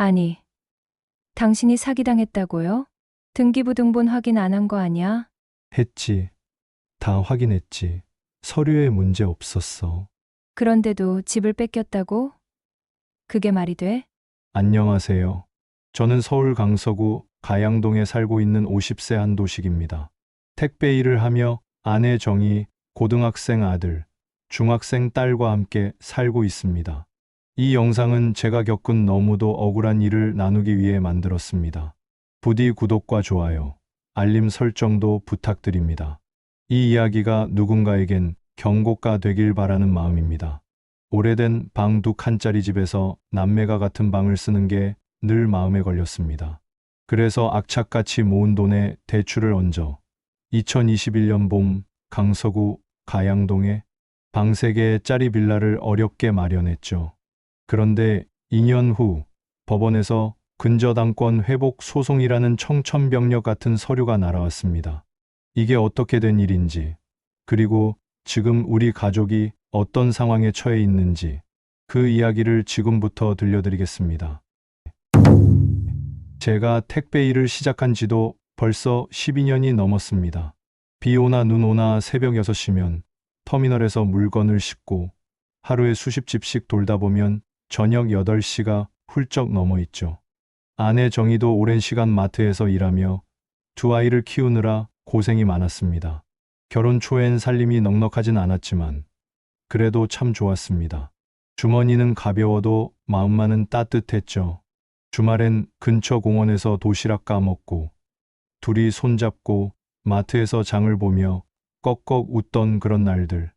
아니, 당신이 사기당했다고요? 등기부등본 확인 안 한 거 아니야? 했지. 다 확인했지. 서류에 문제 없었어. 그런데도 집을 뺏겼다고? 그게 말이 돼? 안녕하세요. 저는 서울 강서구 가양동에 살고 있는 50세 한도식입니다. 택배 일을 하며 아내 정희, 고등학생 아들, 중학생 딸과 함께 살고 있습니다. 이 영상은 제가 겪은 너무도 억울한 일을 나누기 위해 만들었습니다. 부디 구독과 좋아요, 알림 설정도 부탁드립니다. 이 이야기가 누군가에겐 경고가 되길 바라는 마음입니다. 오래된 방 2칸짜리 집에서 남매가 같은 방을 쓰는 게 늘 마음에 걸렸습니다. 그래서 악착같이 모은 돈에 대출을 얹어 2021년 봄 강서구 가양동에 방 3개짜리 빌라를 어렵게 마련했죠. 그런데 2년 후 법원에서 근저당권 회복 소송이라는 청천벽력 같은 서류가 날아왔습니다. 이게 어떻게 된 일인지, 그리고 지금 우리 가족이 어떤 상황에 처해 있는지 그 이야기를 지금부터 들려드리겠습니다. 제가 택배 일을 시작한 지도 벌써 12년이 넘었습니다. 비 오나 눈 오나 새벽 6시면 터미널에서 물건을 싣고 하루에 수십 집씩 돌다 보면 저녁 8시가 훌쩍 넘어 있죠. 아내 정희도 오랜 시간 마트에서 일하며 두 아이를 키우느라 고생이 많았습니다. 결혼 초엔 살림이 넉넉하진 않았지만 그래도 참 좋았습니다. 주머니는 가벼워도 마음만은 따뜻했죠. 주말엔 근처 공원에서 도시락 까먹고 둘이 손잡고 마트에서 장을 보며 꺽꺽 웃던 그런 날들.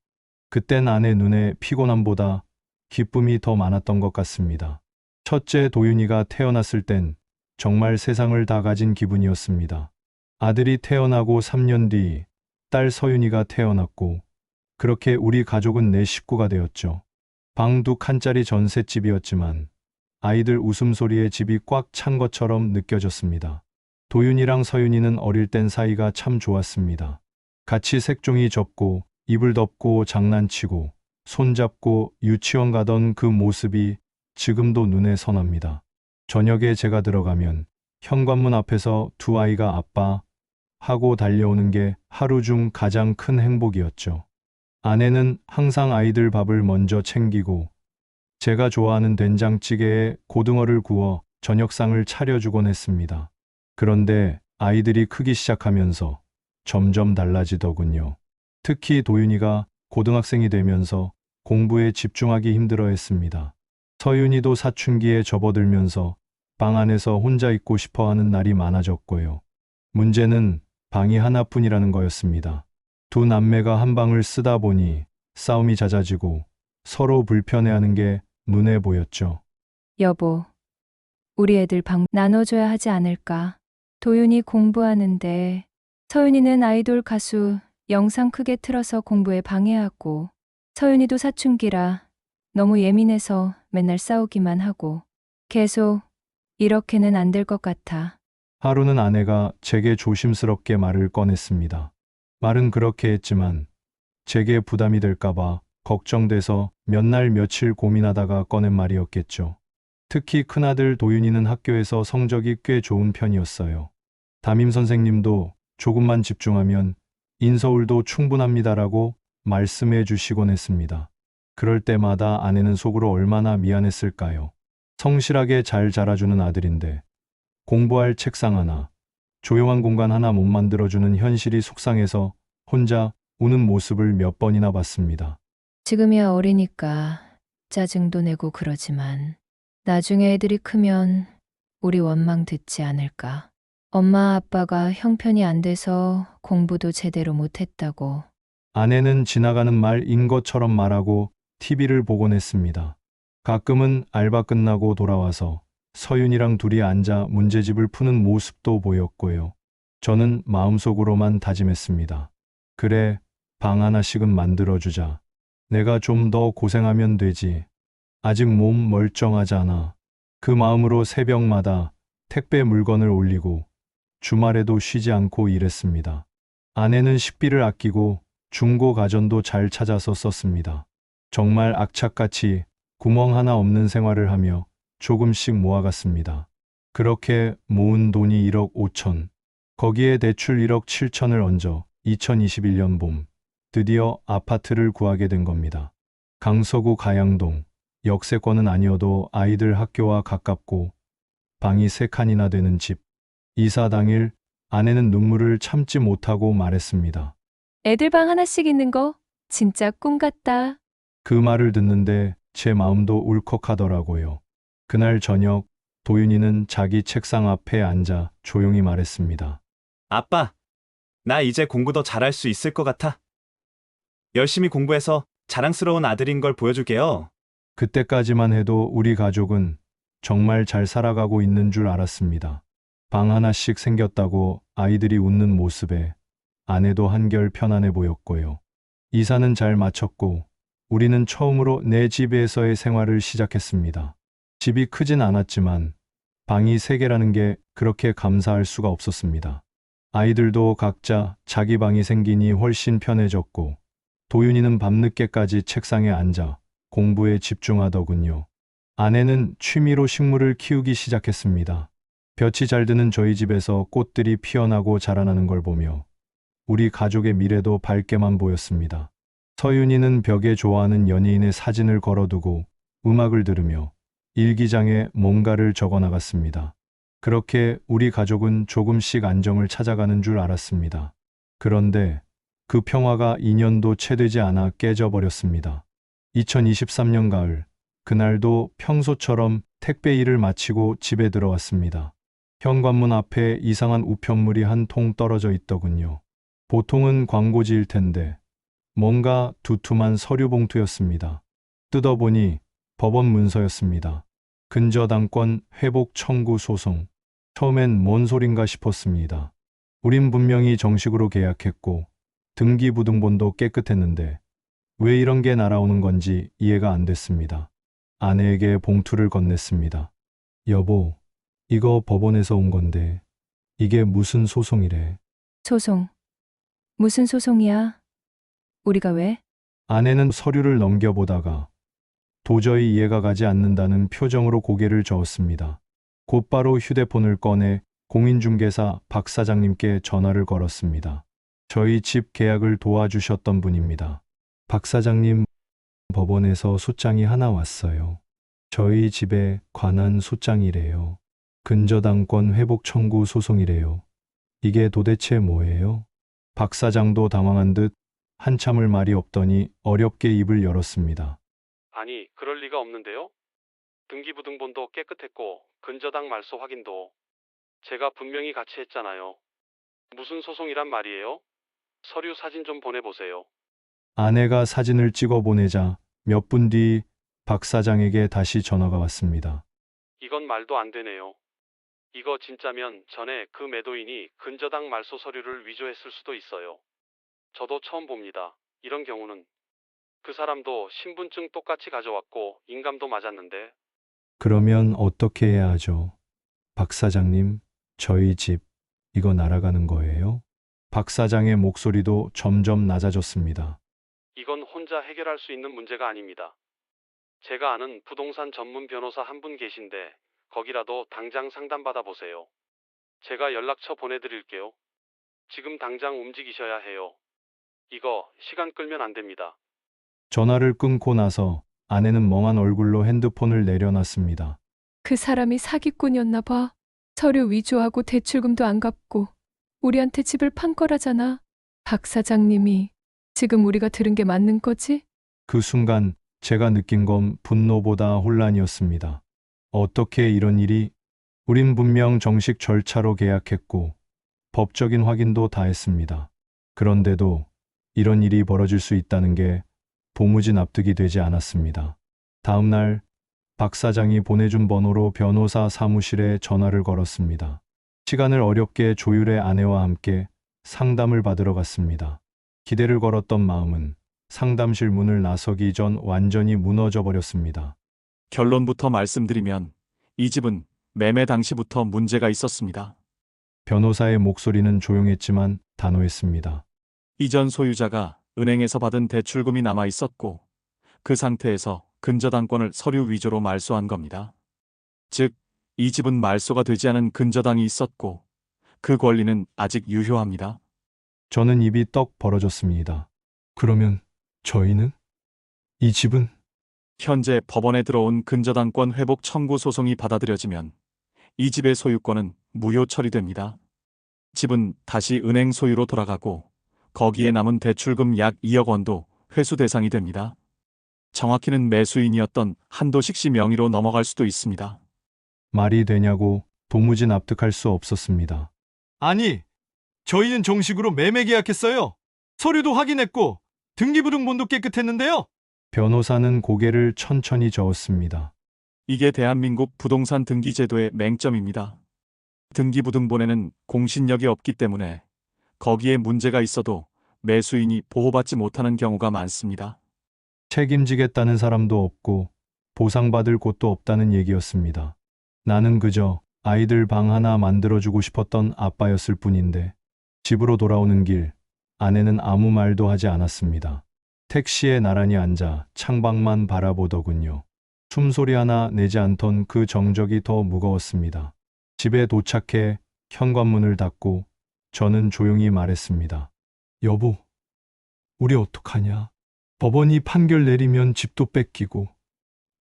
그땐 아내 눈에 피곤함보다 기쁨이 더 많았던 것 같습니다. 첫째 도윤이가 태어났을 땐 정말 세상을 다 가진 기분이었습니다. 아들이 태어나고 3년 뒤 딸 서윤이가 태어났고 그렇게 우리 가족은 4식구가 되었죠. 방 2칸짜리 전셋집이었지만 아이들 웃음소리에 집이 꽉 찬 것처럼 느껴졌습니다. 도윤이랑 서윤이는 어릴 땐 사이가 참 좋았습니다. 같이 색종이 접고 이불 덮고 장난치고 손잡고 유치원 가던 그 모습이 지금도 눈에 선합니다. 저녁에 제가 들어가면 현관문 앞에서 두 아이가 아빠 하고 달려오는 게 하루 중 가장 큰 행복이었죠. 아내는 항상 아이들 밥을 먼저 챙기고 제가 좋아하는 된장찌개에 고등어를 구워 저녁상을 차려주곤 했습니다. 그런데 아이들이 크기 시작하면서 점점 달라지더군요. 특히 도윤이가 고등학생이 되면서 공부에 집중하기 힘들어했습니다. 서윤이도 사춘기에 접어들면서 방 안에서 혼자 있고 싶어하는 날이 많아졌고요. 문제는 방이 하나뿐이라는 거였습니다. 두 남매가 한 방을 쓰다 보니 싸움이 잦아지고 서로 불편해하는 게 눈에 보였죠. 여보, 우리 애들 방 나눠줘야 하지 않을까? 도윤이 공부하는데 서윤이는 아이돌 가수 영상 크게 틀어서 공부에 방해하고 서윤이도 사춘기라 너무 예민해서 맨날 싸우기만 하고 계속 이렇게는 안 될 것 같아. 하루는 아내가 제게 조심스럽게 말을 꺼냈습니다. 말은 그렇게 했지만 제게 부담이 될까봐 걱정돼서 몇 날 며칠 고민하다가 꺼낸 말이었겠죠. 특히 큰아들 도윤이는 학교에서 성적이 꽤 좋은 편이었어요. 담임 선생님도 조금만 집중하면 인서울도 충분합니다라고 말씀해 주시곤 했습니다. 그럴 때마다 아내는 속으로 얼마나 미안했을까요? 성실하게 잘 자라주는 아들인데 공부할 책상 하나, 조용한 공간 하나 못 만들어주는 현실이 속상해서 혼자 우는 모습을 몇 번이나 봤습니다. 지금이야 어리니까 짜증도 내고 그러지만 나중에 애들이 크면 우리 원망 듣지 않을까. 엄마 아빠가 형편이 안 돼서 공부도 제대로 못했다고. 아내는 지나가는 말인 것처럼 말하고 TV를 보곤 했습니다. 가끔은 알바 끝나고 돌아와서 서윤이랑 둘이 앉아 문제집을 푸는 모습도 보였고요. 저는 마음속으로만 다짐했습니다. 그래, 방 하나씩은 만들어주자. 내가 좀 더 고생하면 되지. 아직 몸 멀쩡하잖아. 그 마음으로 새벽마다 택배 물건을 올리고 주말에도 쉬지 않고 일했습니다. 아내는 식비를 아끼고 중고 가전도 잘 찾아서 썼습니다. 정말 악착같이 구멍 하나 없는 생활을 하며 조금씩 모아갔습니다. 그렇게 모은 돈이 1억 5천. 거기에 대출 1억 7천을 얹어 2021년 봄 드디어 아파트를 구하게 된 겁니다. 강서구 가양동. 역세권은 아니어도 아이들 학교와 가깝고 방이 3칸이나 되는 집. 이사 당일 아내는 눈물을 참지 못하고 말했습니다. 애들 방 하나씩 있는 거 진짜 꿈 같다. 그 말을 듣는데 제 마음도 울컥하더라고요. 그날 저녁 도윤이는 자기 책상 앞에 앉아 조용히 말했습니다. 아빠, 나 이제 공부 더 잘할 수 있을 것 같아. 열심히 공부해서 자랑스러운 아들인 걸 보여줄게요. 그때까지만 해도 우리 가족은 정말 잘 살아가고 있는 줄 알았습니다. 방 하나씩 생겼다고 아이들이 웃는 모습에 아내도 한결 편안해 보였고요. 이사는 잘 마쳤고 우리는 처음으로 내 집에서의 생활을 시작했습니다. 집이 크진 않았지만 방이 3개라는 게 그렇게 감사할 수가 없었습니다. 아이들도 각자 자기 방이 생기니 훨씬 편해졌고 도윤이는 밤늦게까지 책상에 앉아 공부에 집중하더군요. 아내는 취미로 식물을 키우기 시작했습니다. 볕이 잘 드는 저희 집에서 꽃들이 피어나고 자라나는 걸 보며 우리 가족의 미래도 밝게만 보였습니다. 서윤이는 벽에 좋아하는 연예인의 사진을 걸어두고 음악을 들으며 일기장에 뭔가를 적어 나갔습니다. 그렇게 우리 가족은 조금씩 안정을 찾아가는 줄 알았습니다. 그런데 그 평화가 2년도 채 되지 않아 깨져버렸습니다. 2023년 가을, 그날도 평소처럼 택배 일을 마치고 집에 들어왔습니다. 현관문 앞에 이상한 우편물이 한 통 떨어져 있더군요. 보통은 광고지일 텐데 뭔가 두툼한 서류 봉투였습니다. 뜯어보니 법원 문서였습니다. 근저당권 회복 청구 소송. 처음엔 뭔 소린가 싶었습니다. 우린 분명히 정식으로 계약했고 등기부등본도 깨끗했는데 왜 이런 게 날아오는 건지 이해가 안 됐습니다. 아내에게 봉투를 건넸습니다. 여보, 이거 법원에서 온 건데 이게 무슨 소송이래? 소송. 무슨 소송이야? 우리가 왜? 아내는 서류를 넘겨보다가 도저히 이해가 가지 않는다는 표정으로 고개를 저었습니다. 곧바로 휴대폰을 꺼내 공인중개사 박 사장님께 전화를 걸었습니다. 저희 집 계약을 도와주셨던 분입니다. 박 사장님, 법원에서 소장이 하나 왔어요. 저희 집에 관한 소장이래요. 근저당권 회복 청구 소송이래요. 이게 도대체 뭐예요? 박 사장도 당황한 듯 한참을 말이 없더니 어렵게 입을 열었습니다. 아니, 그럴 리가 없는데요? 등기부등본도 깨끗했고 근저당 말소 확인도 제가 분명히 같이 했잖아요. 무슨 소송이란 말이에요? 서류 사진 좀 보내보세요. 아내가 사진을 찍어 보내자 몇 분 뒤 박 사장에게 다시 전화가 왔습니다. 이건 말도 안 되네요. 이거 진짜면 전에 그 매도인이 근저당 말소 서류를 위조했을 수도 있어요. 저도 처음 봅니다. 이런 경우는. 그 사람도 신분증 똑같이 가져왔고 인감도 맞았는데. 그러면 어떻게 해야 하죠? 박 사장님, 저희 집 이거 날아가는 거예요? 박 사장의 목소리도 점점 낮아졌습니다. 이건 혼자 해결할 수 있는 문제가 아닙니다. 제가 아는 부동산 전문 변호사 한 분 계신데 거기라도 당장 상담받아 보세요. 제가 연락처 보내드릴게요. 지금 당장 움직이셔야 해요. 이거 시간 끌면 안 됩니다. 전화를 끊고 나서 아내는 멍한 얼굴로 핸드폰을 내려놨습니다. 그 사람이 사기꾼이었나 봐. 서류 위조하고 대출금도 안 갚고 우리한테 집을 판 거라잖아. 박 사장님이 지금 우리가 들은 게 맞는 거지? 그 순간 제가 느낀 건 분노보다 혼란이었습니다. 어떻게 이런 일이? 우린 분명 정식 절차로 계약했고 법적인 확인도 다 했습니다. 그런데도 이런 일이 벌어질 수 있다는 게 도무지 납득이 되지 않았습니다. 다음 날 박 사장이 보내준 번호로 변호사 사무실에 전화를 걸었습니다. 시간을 어렵게 조율해 아내와 함께 상담을 받으러 갔습니다. 기대를 걸었던 마음은 상담실 문을 나서기 전 완전히 무너져 버렸습니다. 결론부터 말씀드리면 이 집은 매매 당시부터 문제가 있었습니다. 변호사의 목소리는 조용했지만 단호했습니다. 이전 소유자가 은행에서 받은 대출금이 남아 있었고 그 상태에서 근저당권을 서류 위조로 말소한 겁니다. 즉, 이 집은 말소가 되지 않은 근저당이 있었고 그 권리는 아직 유효합니다. 저는 입이 떡 벌어졌습니다. 그러면 저희는? 이 집은? 현재 법원에 들어온 근저당권 회복 청구 소송이 받아들여지면 이 집의 소유권은 무효 처리됩니다. 집은 다시 은행 소유로 돌아가고 거기에 남은 대출금 약 2억 원도 회수 대상이 됩니다. 정확히는 매수인이었던 한도식 씨 명의로 넘어갈 수도 있습니다. 말이 되냐고 도무지 납득할 수 없었습니다. 아니, 저희는 정식으로 매매 계약했어요. 서류도 확인했고 등기부등본도 깨끗했는데요. 변호사는 고개를 천천히 저었습니다. 이게 대한민국 부동산 등기 제도의 맹점입니다. 등기부등본에는 공신력이 없기 때문에 거기에 문제가 있어도 매수인이 보호받지 못하는 경우가 많습니다. 책임지겠다는 사람도 없고 보상받을 곳도 없다는 얘기였습니다. 나는 그저 아이들 방 하나 만들어주고 싶었던 아빠였을 뿐인데 집으로 돌아오는 길 아내는 아무 말도 하지 않았습니다. 택시에 나란히 앉아 창밖만 바라보더군요. 숨소리 하나 내지 않던 그 정적이 더 무거웠습니다. 집에 도착해 현관문을 닫고 저는 조용히 말했습니다. 여보, 우리 어떡하냐? 법원이 판결 내리면 집도 뺏기고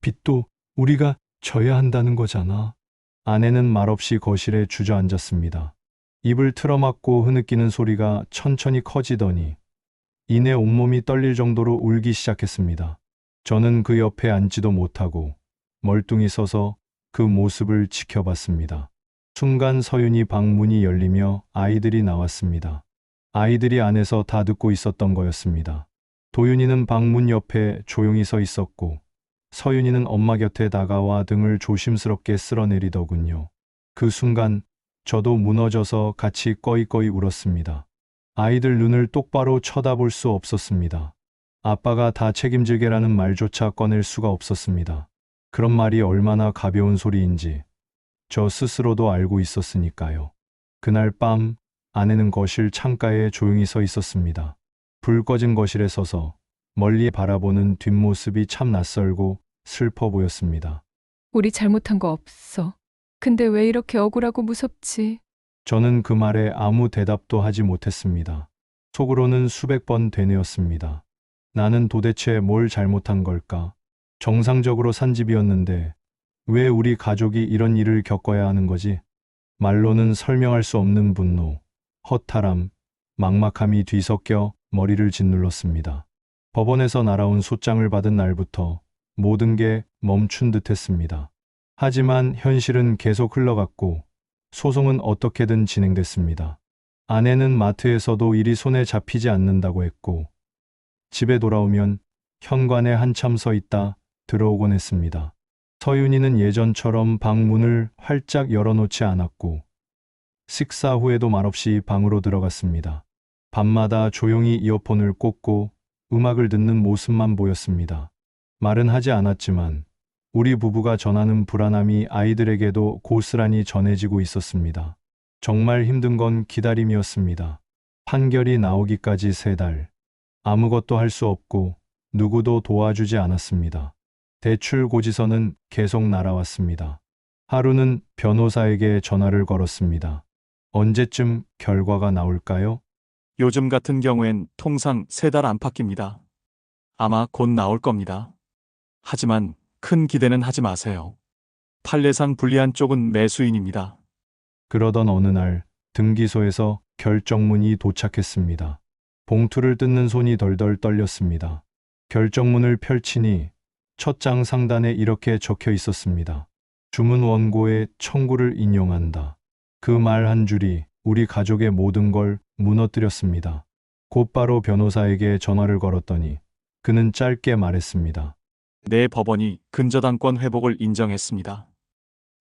빚도 우리가 져야 한다는 거잖아. 아내는 말없이 거실에 주저앉았습니다. 입을 틀어막고 흐느끼는 소리가 천천히 커지더니 이내 온몸이 떨릴 정도로 울기 시작했습니다. 저는 그 옆에 앉지도 못하고 멀뚱히 서서 그 모습을 지켜봤습니다. 순간 서윤이 방 문이 열리며 아이들이 나왔습니다. 아이들이 안에서 다 듣고 있었던 거였습니다. 도윤이는 방문 옆에 조용히 서 있었고 서윤이는 엄마 곁에 다가와 등을 조심스럽게 쓸어내리더군요. 그 순간 저도 무너져서 같이 꺼이꺼이 울었습니다. 아이들 눈을 똑바로 쳐다볼 수 없었습니다. 아빠가 다 책임질게라는 말조차 꺼낼 수가 없었습니다. 그런 말이 얼마나 가벼운 소리인지 저 스스로도 알고 있었으니까요. 그날 밤 아내는 거실 창가에 조용히 서 있었습니다. 불 꺼진 거실에 서서 멀리 바라보는 뒷모습이 참 낯설고 슬퍼 보였습니다. 우리 잘못한 거 없어. 근데 왜 이렇게 억울하고 무섭지? 저는 그 말에 아무 대답도 하지 못했습니다. 속으로는 수백 번 되뇌었습니다. 나는 도대체 뭘 잘못한 걸까? 정상적으로 산 집이었는데 왜 우리 가족이 이런 일을 겪어야 하는 거지? 말로는 설명할 수 없는 분노, 허탈함, 막막함이 뒤섞여 머리를 짓눌렀습니다. 법원에서 날아온 소장을 받은 날부터 모든 게 멈춘 듯 했습니다. 하지만 현실은 계속 흘러갔고 소송은 어떻게든 진행됐습니다. 아내는 마트에서도 일이 손에 잡히지 않는다고 했고 집에 돌아오면 현관에 한참 서 있다 들어오곤 했습니다. 서윤이는 예전처럼 방 문을 활짝 열어놓지 않았고 식사 후에도 말없이 방으로 들어갔습니다. 밤마다 조용히 이어폰을 꽂고 음악을 듣는 모습만 보였습니다. 말은 하지 않았지만 우리 부부가 전하는 불안함이 아이들에게도 고스란히 전해지고 있었습니다. 정말 힘든 건 기다림이었습니다. 판결이 나오기까지 3달. 아무것도 할 수 없고 누구도 도와주지 않았습니다. 대출 고지서는 계속 날아왔습니다. 하루는 변호사에게 전화를 걸었습니다. 언제쯤 결과가 나올까요? 요즘 같은 경우엔 통상 3달 안팎입니다. 아마 곧 나올 겁니다. 하지만 큰 기대는 하지 마세요. 판례상 불리한 쪽은 매수인입니다. 그러던 어느 날 등기소에서 결정문이 도착했습니다. 봉투를 뜯는 손이 덜덜 떨렸습니다. 결정문을 펼치니 첫 장 상단에 이렇게 적혀 있었습니다. 주문 원고의 청구를 인용한다. 그 말 한 줄이 우리 가족의 모든 걸 무너뜨렸습니다. 곧바로 변호사에게 전화를 걸었더니 그는 짧게 말했습니다. 내 법원이 근저당권 회복을 인정했습니다.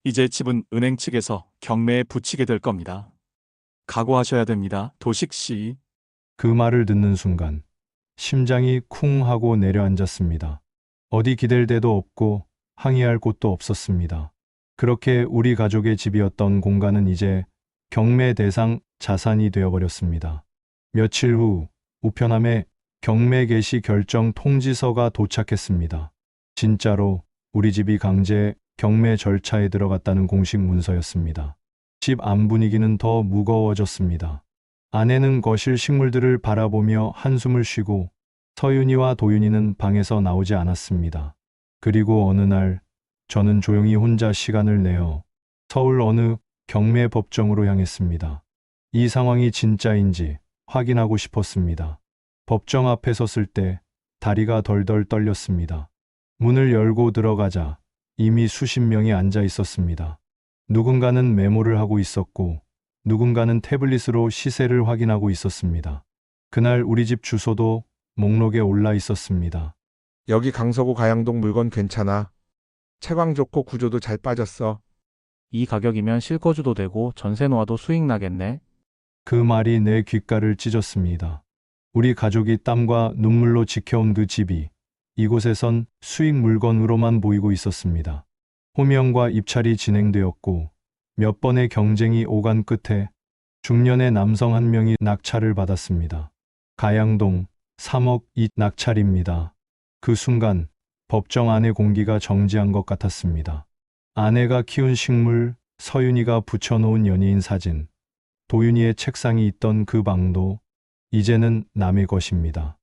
이제 집은 은행 측에서 경매에 붙이게 될 겁니다. 각오하셔야 됩니다, 도식 씨. 그 말을 듣는 순간 심장이 쿵 하고 내려앉았습니다. 어디 기댈 데도 없고 항의할 곳도 없었습니다. 그렇게 우리 가족의 집이었던 공간은 이제 경매 대상 자산이 되어버렸습니다. 며칠 후 우편함에 경매 개시 결정 통지서가 도착했습니다. 진짜로 우리 집이 강제 경매 절차에 들어갔다는 공식 문서였습니다. 집 안 분위기는 더 무거워졌습니다. 아내는 거실 식물들을 바라보며 한숨을 쉬고 서윤이와 도윤이는 방에서 나오지 않았습니다. 그리고 어느 날 저는 조용히 혼자 시간을 내어 서울 어느 경매 법정으로 향했습니다. 이 상황이 진짜인지 확인하고 싶었습니다. 법정 앞에 섰을 때 다리가 덜덜 떨렸습니다. 문을 열고 들어가자 이미 수십 명이 앉아 있었습니다. 누군가는 메모를 하고 있었고 누군가는 태블릿으로 시세를 확인하고 있었습니다. 그날 우리 집 주소도 목록에 올라 있었습니다. 여기 강서구 가양동 물건 괜찮아. 채광 좋고 구조도 잘 빠졌어. 이 가격이면 실거주도 되고 전세 놓아도 수익 나겠네. 그 말이 내 귓가를 찢었습니다. 우리 가족이 땀과 눈물로 지켜온 그 집이 이곳에선 수익 물건으로만 보이고 있었습니다. 호명과 입찰이 진행되었고 몇 번의 경쟁이 오간 끝에 중년의 남성 한 명이 낙찰을 받았습니다. 가양동 3억 2 낙찰입니다. 그 순간 법정 안의 공기가 정지한 것 같았습니다. 아내가 키운 식물, 서윤이가 붙여놓은 연예인 사진, 도윤이의 책상이 있던 그 방도 이제는 남의 것입니다.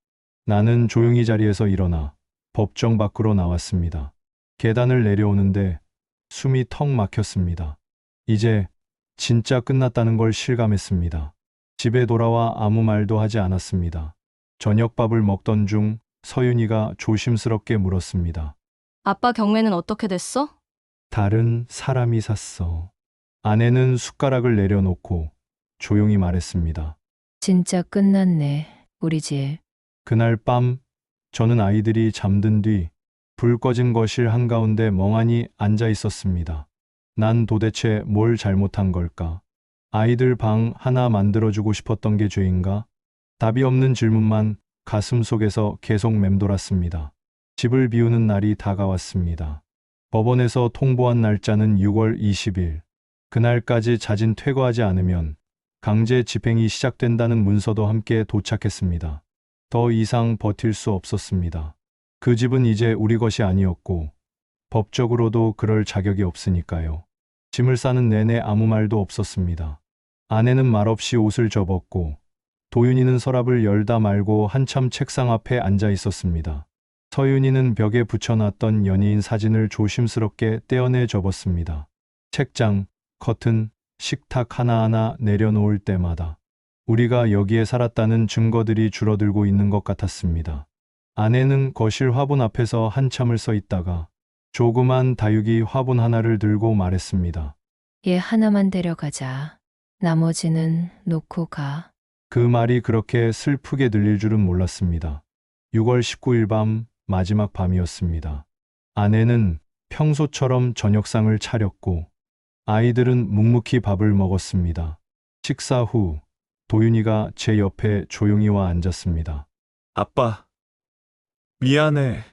나는 조용히 자리에서 일어나 법정 밖으로 나왔습니다. 계단을 내려오는데 숨이 턱 막혔습니다. 이제 진짜 끝났다는 걸 실감했습니다. 집에 돌아와 아무 말도 하지 않았습니다. 저녁밥을 먹던 중 서윤이가 조심스럽게 물었습니다. 아빠 경매는 어떻게 됐어? 다른 사람이 샀어. 아내는 숟가락을 내려놓고 조용히 말했습니다. 진짜 끝났네, 우리 집. 그날 밤 저는 아이들이 잠든 뒤 불 꺼진 거실 한가운데 멍하니 앉아 있었습니다. 난 도대체 뭘 잘못한 걸까? 아이들 방 하나 만들어주고 싶었던 게 죄인가? 답이 없는 질문만 가슴 속에서 계속 맴돌았습니다. 집을 비우는 날이 다가왔습니다. 법원에서 통보한 날짜는 6월 20일. 그날까지 자진 퇴거하지 않으면 강제 집행이 시작된다는 문서도 함께 도착했습니다. 더 이상 버틸 수 없었습니다. 그 집은 이제 우리 것이 아니었고 법적으로도 그럴 자격이 없으니까요. 짐을 싸는 내내 아무 말도 없었습니다. 아내는 말없이 옷을 접었고 도윤이는 서랍을 열다 말고 한참 책상 앞에 앉아 있었습니다. 서윤이는 벽에 붙여놨던 연예인 사진을 조심스럽게 떼어내 접었습니다. 책장, 커튼, 식탁 하나하나 내려놓을 때마다 우리가 여기에 살았다는 증거들이 줄어들고 있는 것 같았습니다. 아내는 거실 화분 앞에서 한참을 서 있다가 조그만 다육이 화분 하나를 들고 말했습니다. 얘 하나만 데려가자. 나머지는 놓고 가. 그 말이 그렇게 슬프게 들릴 줄은 몰랐습니다. 6월 19일 밤 마지막 밤이었습니다. 아내는 평소처럼 저녁상을 차렸고 아이들은 묵묵히 밥을 먹었습니다. 식사 후 도윤이가 제 옆에 조용히 와 앉았습니다. 아빠, 미안해.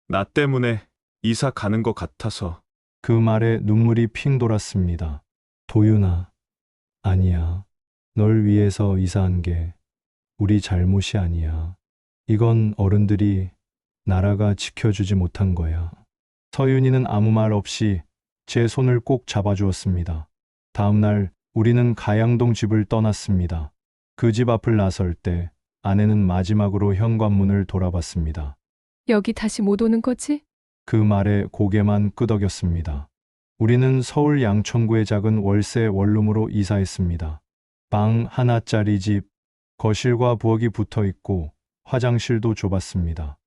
나 때문에 이사 가는 것 같아서. 그 말에 눈물이 핑 돌았습니다. 도윤아, 아니야. 널 위해서 이사한 게 우리 잘못이 아니야. 이건 어른들이 나라가 지켜주지 못한 거야. 서윤이는 아무 말 없이 제 손을 꼭 잡아주었습니다. 다음 날 우리는 가양동 집을 떠났습니다. 그 집 앞을 나설 때 아내는 마지막으로 현관문을 돌아봤습니다. 여기 다시 못 오는 거지? 그 말에 고개만 끄덕였습니다. 우리는 서울 양천구의 작은 월세 원룸으로 이사했습니다. 방 하나짜리 집, 거실과 부엌이 붙어 있고 화장실도 좁았습니다.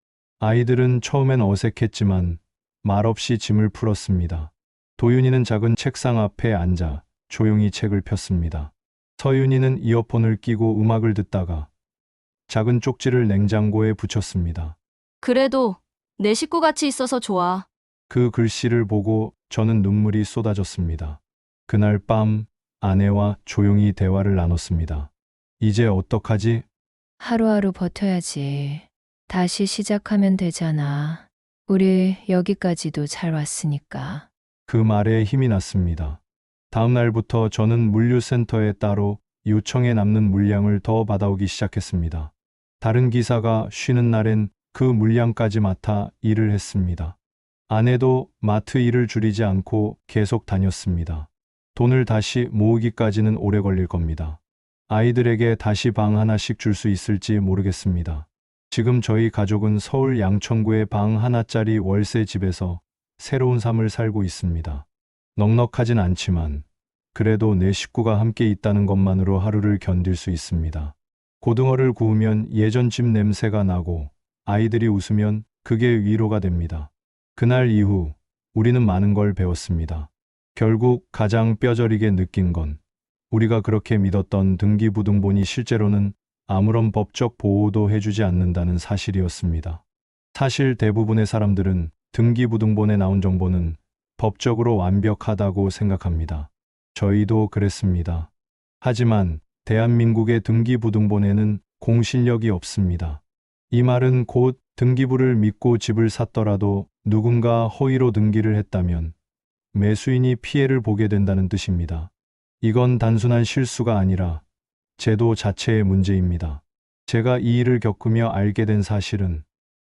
아이들은 처음엔 어색했지만 말없이 짐을 풀었습니다. 도윤이는 작은 책상 앞에 앉아 조용히 책을 폈습니다. 서윤이는 이어폰을 끼고 음악을 듣다가 작은 쪽지를 냉장고에 붙였습니다. 그래도 내 식구같이 있어서 좋아. 그 글씨를 보고 저는 눈물이 쏟아졌습니다. 그날 밤 아내와 조용히 대화를 나눴습니다. 이제 어떡하지? 하루하루 버텨야지. 다시 시작하면 되잖아. 우리 여기까지도 잘 왔으니까. 그 말에 힘이 났습니다. 다음 날부터 저는 물류센터에 따로 요청에 남는 물량을 더 받아오기 시작했습니다. 다른 기사가 쉬는 날엔 그 물량까지 맡아 일을 했습니다. 아내도 마트 일을 줄이지 않고 계속 다녔습니다. 돈을 다시 모으기까지는 오래 걸릴 겁니다. 아이들에게 다시 방 하나씩 줄 수 있을지 모르겠습니다. 지금 저희 가족은 서울 양천구의 방 하나짜리 월세 집에서 새로운 삶을 살고 있습니다. 넉넉하진 않지만 그래도 내 식구가 함께 있다는 것만으로 하루를 견딜 수 있습니다. 고등어를 구우면 예전 집 냄새가 나고 아이들이 웃으면 그게 위로가 됩니다. 그날 이후 우리는 많은 걸 배웠습니다. 결국 가장 뼈저리게 느낀 건 우리가 그렇게 믿었던 등기부등본이 실제로는 아무런 법적 보호도 해주지 않는다는 사실이었습니다. 사실 대부분의 사람들은 등기부등본에 나온 정보는 법적으로 완벽하다고 생각합니다. 저희도 그랬습니다. 하지만 대한민국의 등기부등본에는 공신력이 없습니다. 이 말은 곧 등기부를 믿고 집을 샀더라도 누군가 허위로 등기를 했다면 매수인이 피해를 보게 된다는 뜻입니다. 이건 단순한 실수가 아니라 제도 자체의 문제입니다. 제가 이 일을 겪으며 알게 된 사실은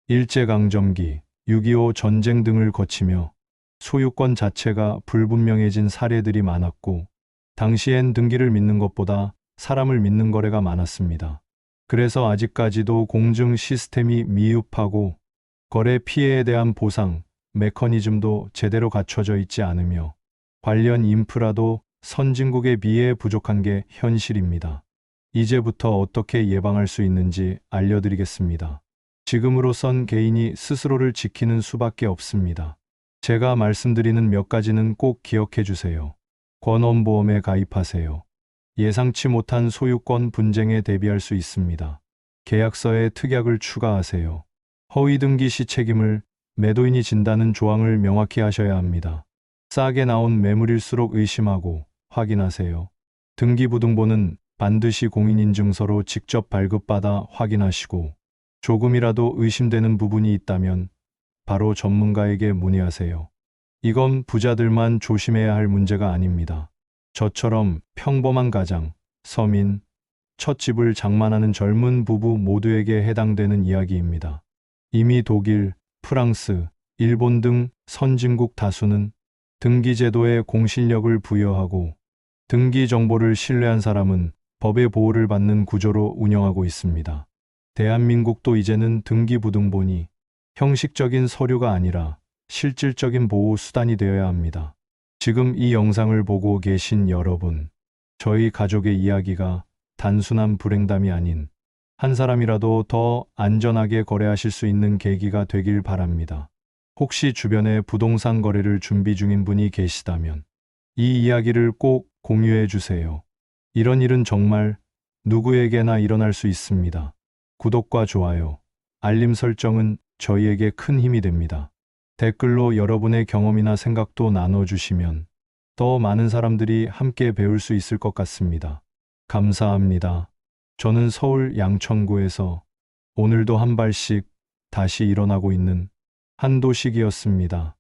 일제강점기, 6.25 전쟁 등을 거치며 소유권 자체가 불분명해진 사례들이 많았고 당시엔 등기를 믿는 것보다 사람을 믿는 거래가 많았습니다. 그래서 아직까지도 공증 시스템이 미흡하고 거래 피해에 대한 보상, 메커니즘도 제대로 갖춰져 있지 않으며 관련 인프라도 선진국에 비해 부족한 게 현실입니다. 이제부터 어떻게 예방할 수 있는지 알려드리겠습니다. 지금으로선 개인이 스스로를 지키는 수밖에 없습니다. 제가 말씀드리는 몇 가지는 꼭 기억해 주세요. 권원보험에 가입하세요. 예상치 못한 소유권 분쟁에 대비할 수 있습니다. 계약서에 특약을 추가하세요. 허위 등기 시 책임을 매도인이 진다는 조항을 명확히 하셔야 합니다. 싸게 나온 매물일수록 의심하고 확인하세요. 등기부등본은 반드시 공인인증서로 직접 발급받아 확인하시고 조금이라도 의심되는 부분이 있다면 바로 전문가에게 문의하세요. 이건 부자들만 조심해야 할 문제가 아닙니다. 저처럼 평범한 가장, 서민, 첫 집을 장만하는 젊은 부부 모두에게 해당되는 이야기입니다. 이미 독일, 프랑스, 일본 등 선진국 다수는 등기제도에 공신력을 부여하고 등기 정보를 신뢰한 사람은 법의 보호를 받는 구조로 운영하고 있습니다. 대한민국도 이제는 등기부등본이 형식적인 서류가 아니라 실질적인 보호 수단이 되어야 합니다. 지금 이 영상을 보고 계신 여러분, 저희 가족의 이야기가 단순한 불행담이 아닌 한 사람이라도 더 안전하게 거래하실 수 있는 계기가 되길 바랍니다. 혹시 주변에 부동산 거래를 준비 중인 분이 계시다면 이 이야기를 꼭 공유해 주세요. 이런 일은 정말 누구에게나 일어날 수 있습니다. 구독과 좋아요, 알림 설정은 저희에게 큰 힘이 됩니다. 댓글로 여러분의 경험이나 생각도 나눠주시면 더 많은 사람들이 함께 배울 수 있을 것 같습니다. 감사합니다. 저는 서울 양천구에서 오늘도 한 발씩 다시 일어나고 있는 한도식이었습니다.